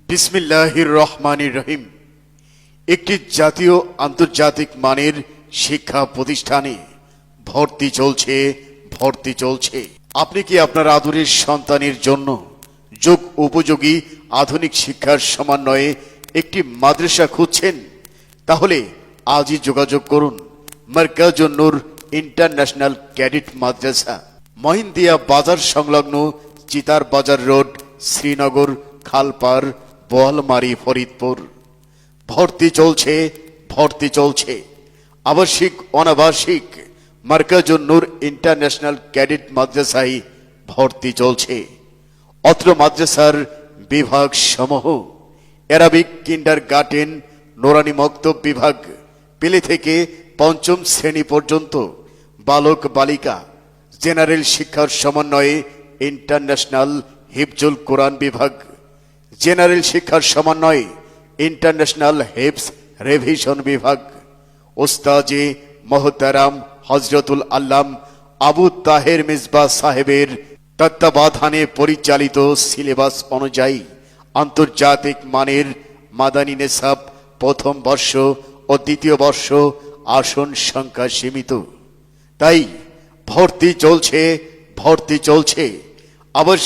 বিসমিল্লাহির রহমানির রহিম। একটি জাতীয় আন্তর্জাতিক মানের শিক্ষা প্রতিষ্ঠানে ভর্তি চলছে। আপনি কি আপনার আদরের সন্তানের জন্য যোগ উপযোগী আধুনিক শিক্ষার সমন্বয়ে একটি মাদ্রাসা খুঁজছেন? তাহলে আজই যোগাযোগ করুন মারকাজুন নূর ইন্টারন্যাশনাল ক্যাডেট মাদ্রাসা, মহিন্দিয়া বাজার সংলগ্ন চিতার বাজার রোড, শ্রীনগর, খালপাড়, বোয়ালমারী, ফরিদপুর। ভর্তি চলছে আবাসিক অনাবাসিক মারকাজুন নূর ইন্টারন্যাশনাল ক্যাডেট মাদ্রাসায় ভর্তি চলছে। অত্র মাদ্রাসার বিভাগ সমূহ: অ্যারাবিক কিন্ডারগার্টেন, নোরানি মক্তব বিভাগ, প্লে থেকে পঞ্চম শ্রেণী পর্যন্ত, বালক বালিকা, জেনারেল শিক্ষার সমন্বয়ে ইন্টারন্যাশনাল হিফজুল কোরআন বিভাগ, জেনারেল শিক্ষার সমন্বয়ে ইন্টারন্যাশনাল হিফজ রিভিশন বিভাগ। ওস্তাজে মোহতারাম হজরতুল আল্লাম আবু তাহের মিসবাহ সাহেবের তত্ত্বাবধানে পরিচালিত সিলেবাস অনুযায়ী আন্তর্জাতিক মানের মাদানী নেসাব প্রথম বর্ষ ও দ্বিতীয় বর্ষ, আসন সংখ্যা সীমিত। তাই ভর্তি চলছে। আবার